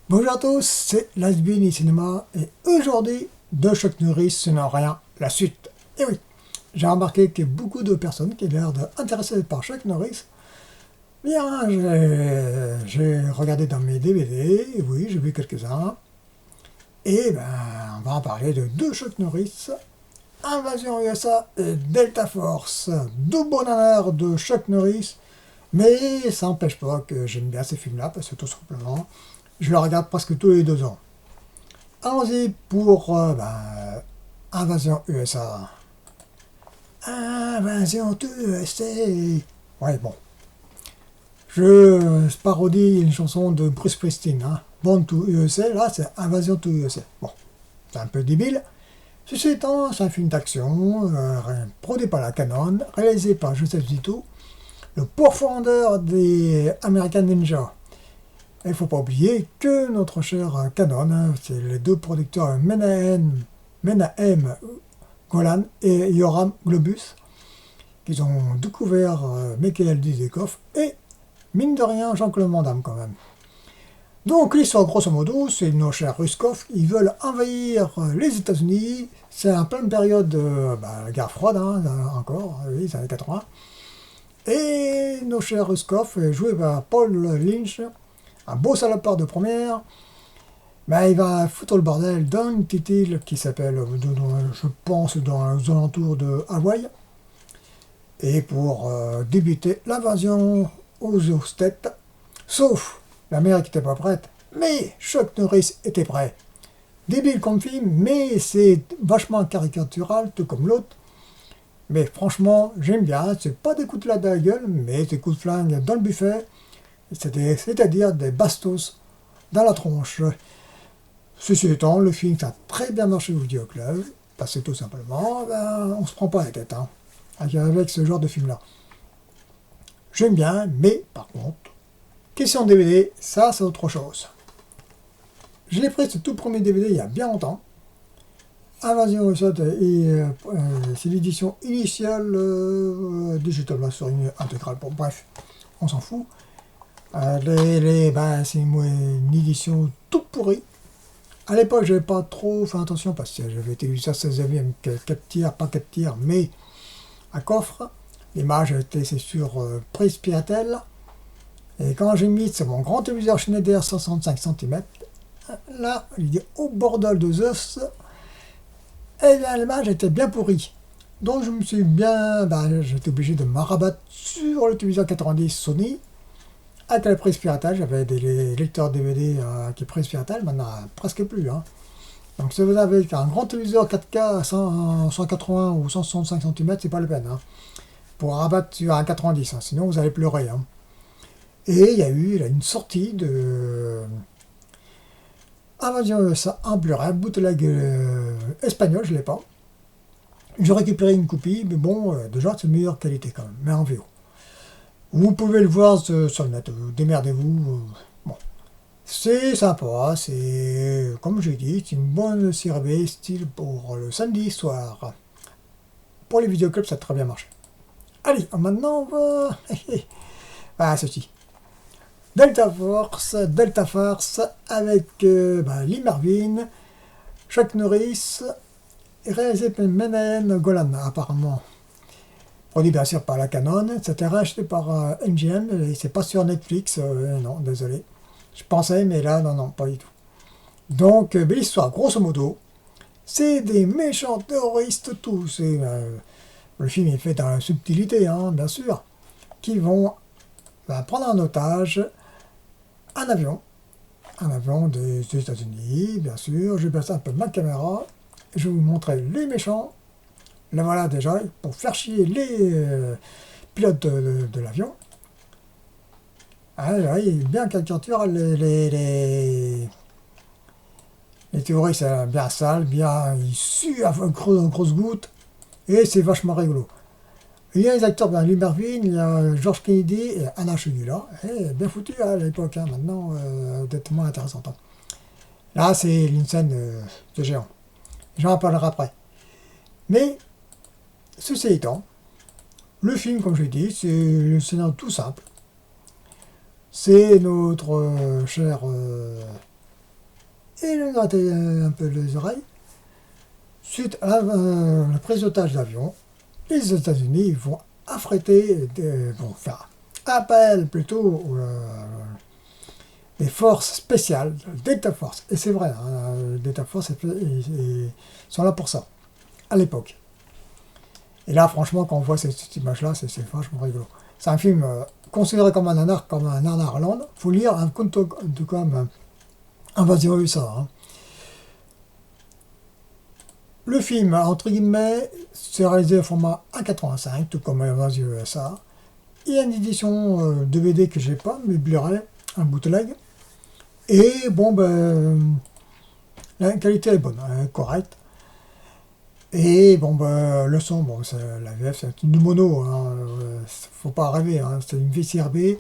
Bonjour à tous, c'est Lasbini Cinéma et aujourd'hui, de Chuck Norris, ce n'est rien, la suite. Et oui, j'ai remarqué que beaucoup de personnes qui ont l'air intéressées par Chuck Norris, bien, j'ai regardé dans mes DVD, et oui, j'ai vu quelques-uns, et ben, on va en parler de deux Chuck Norris, Invasion USA et Delta Force, deux bonheurs de Chuck Norris, mais ça n'empêche pas que j'aime bien ces films-là, parce que tout simplement, je les regarde presque tous les 2 ans. Allons-y pour Invasion USA. Invasion USA. Ouais, bon. Je parodie une chanson de Bruce Springsteen. Hein. Born to USA, là, c'est Invasion to USA. Bon, c'est un peu débile. Ceci étant, c'est un film d'action, produit par la Canon, réalisé par Joseph Zito, le pourfendeur des American Ninja. Il ne faut pas oublier que notre cher Canon, hein, c'est les deux producteurs Menahem Golan et Yoram Globus, qui ont découvert Mikhail Dizekov et, mine de rien, Jean-Claude Van Damme quand même. Donc l'histoire, grosso modo, c'est nos chers Ruskov, ils veulent envahir les États-Unis. C'est en pleine période de la guerre froide, hein, encore, oui, les années 80. Et nos chers Ruskov, joués par Paul Lynch, un beau salopard de première, il va foutre le bordel dans une petite île qui s'appelle, je pense, dans les alentours de Hawaï, et pour débuter l'invasion aux States, sauf l'Amérique n'était pas prête, mais Chuck Norris était prêt. Débile comme film, mais c'est vachement caricatural, tout comme l'autre. Mais franchement, j'aime bien, c'est pas des coups de la gueule, mais des coups de flingue dans le buffet, c'est-à-dire des bastos dans la tronche. Ceci étant, le film a très bien marché au vidéoclub, parce que tout simplement, on se prend pas la tête hein, avec ce genre de film-là. J'aime bien, mais par contre, question DVD, ça c'est autre chose. Je l'ai pris ce tout premier DVD il y a bien longtemps. Invasion USA et c'est l'édition initiale digital, sur une intégrale. Bon, bref, on s'en fout. C'est une édition toute pourrie. À l'époque, j'avais pas trop fait attention parce que j'avais été ça 16e, 4 tiers, pas 4 tiers, mais à coffre. L'image était sur prise Piratel. Et quand j'ai mis sur mon grand téléviseur Schneider 65 cm, là, il dit au bordel de Zeus, et bien l'image était bien pourrie. Donc je me suis j'étais obligé de m'arabattre sur le téléviseur 90 Sony. Avec la prise Piratel, j'avais des lecteurs DVD qui prise Piratel, maintenant presque plus. Hein. Donc si vous avez un grand téléviseur 4K à 180 ou 165 cm, c'est pas la peine. Hein, pour rabattre sur un 90, hein, sinon vous allez pleurer. Hein. Et il y a eu une sortie de Invasion USA en Blu-ray, bootleg espagnol, je ne l'ai pas. J'ai récupéré une copie, mais bon, déjà c'est de meilleure qualité quand même, mais en VO. Vous pouvez le voir sur le net, démerdez-vous. Bon. C'est sympa, c'est, comme j'ai dit, c'est une bonne série B, style pour le samedi soir. Pour les vidéoclubs, ça a très bien marché. Allez, maintenant on va... ceci. Delta Force, avec Lee Marvin, Chuck Norris, réalisé par Menahem Golan, apparemment. Produit bien sûr par la Canon, c'était racheté par MGM, et c'est pas sur Netflix, non, désolé. Je pensais, mais là, non, pas du tout. Donc, l'histoire, grosso modo, c'est des méchants terroristes tous, et le film est fait dans la subtilité, hein, bien sûr, qui vont prendre en otage un avion des États-Unis, bien sûr. Je vais passer un peu ma caméra, et je vais vous montrer les méchants. Là voilà déjà, pour faire chier les pilotes de l'avion. Ah, là, il est bien caricature, les terroristes bien sales, bien, ils suent à grosses gouttes, et c'est vachement rigolo. Il y a les acteurs, Lee Marvin, il y a George Kennedy et Anna Chigula, bien foutu à l'époque, hein, maintenant, peut-être moins intéressant. Hein. Là, c'est une scène de géant. J'en parlerai après. Mais, ceci étant, le film, comme je l'ai dit, c'est le scénario tout simple. C'est notre cher et lui gratter un peu les oreilles. Suite à le pilotage d'avion, les États-Unis vont affréter, vont faire appel plutôt des forces spéciales, Delta Force. Et c'est vrai, hein, Delta Force sont là pour ça, à l'époque. Et là, franchement, quand on voit cette image-là, c'est vachement rigolo. C'est un film considéré comme un nanar land. Il faut lire un conte de comme Invasion USA. Hein. Le film, entre guillemets, c'est réalisé au format 1.85, tout comme Invasion USA. Il y a une édition DVD que j'ai pas, mais Blu-ray, un bootleg. Et bon, ben, la qualité est bonne, hein, correcte. Et bon, ben, le son, bon, la VF, c'est une mono, hein, faut pas rêver, hein, c'est une VCRB.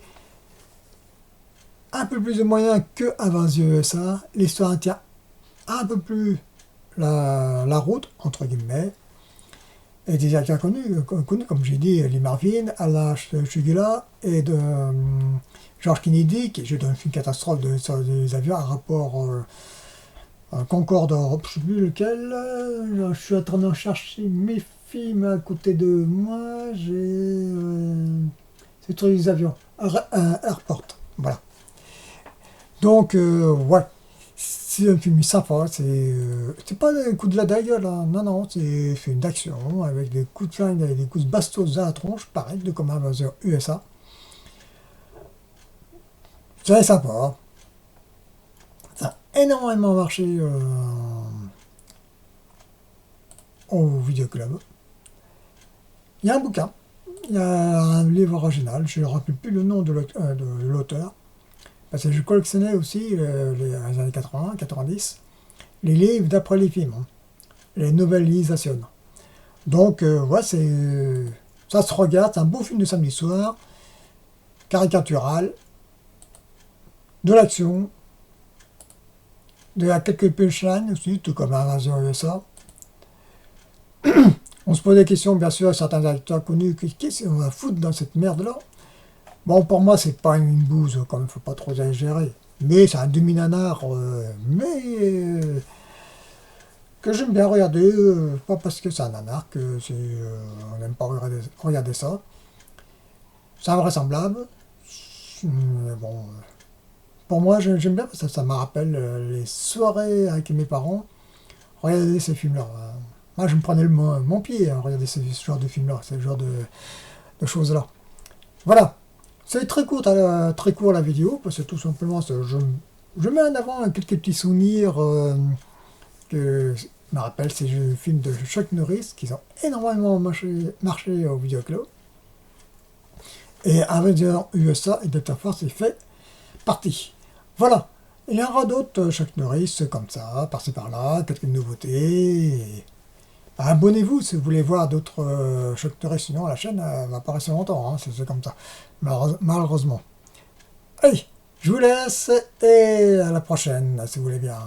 Un peu plus de moyens que Invasion USA. L'histoire tient un peu plus la route, entre guillemets. Et des acteurs connus, comme j'ai dit, Lee Marvin, Alla Shugila et de George Kennedy, qui joue dans une catastrophe sur des avions, un rapport Concorde, je ne sais plus lequel. Je suis en train de chercher mes films à côté de moi. C'est sur les avions. Airport. Voilà. Donc, ouais. C'est un film sympa, c'est pas des coups de la gueule, hein. Non, non, c'est un film d'action, avec des coups de flingue, avec des coups de bastos à la tronche, pareil, de comme Invasion USA. C'est sympa. Ça a énormément marché au vidéoclub. Il y a un bouquin, il y a un livre original, je ne me rappelle plus le nom de l'auteur. Parce que je collectionnais aussi les années 80, 90, les livres d'après les films, hein, les novélisations. Donc, ouais, ça se regarde, c'est un beau film de samedi soir, caricatural, de l'action, il y a quelques punchlines aussi, tout comme Invasion USA. On se pose des questions, bien sûr, certains acteurs connus, qu'est-ce qu'on va foutre dans cette merde-là? Bon, pour moi, c'est pas une bouse, quand même, faut pas trop exagérer. Mais c'est un demi-nanar, que j'aime bien regarder, pas parce que c'est un nanar, on n'aime pas regarder ça. C'est invraisemblable. Bon, pour moi, j'aime bien, parce que ça me rappelle les soirées avec mes parents, regarder ces films-là. Moi, je me prenais mon pied à regarder ce genre de films-là, ce genre de choses-là. Voilà. C'est très court la vidéo, parce que tout simplement, je mets en avant quelques petits souvenirs que je me rappelle ces films de Chuck Norris qui ont énormément marché au vidéoclub. Et Invasion USA et Delta Force est fait partie. Voilà. Il y en aura d'autres Chuck Norris comme ça, par-ci par-là, quelques nouveautés. Abonnez-vous si vous voulez voir d'autres Chuck Norris, sinon la chaîne va pas rester longtemps, hein, c'est comme ça, malheureusement. Allez, je vous laisse et à la prochaine, si vous voulez bien.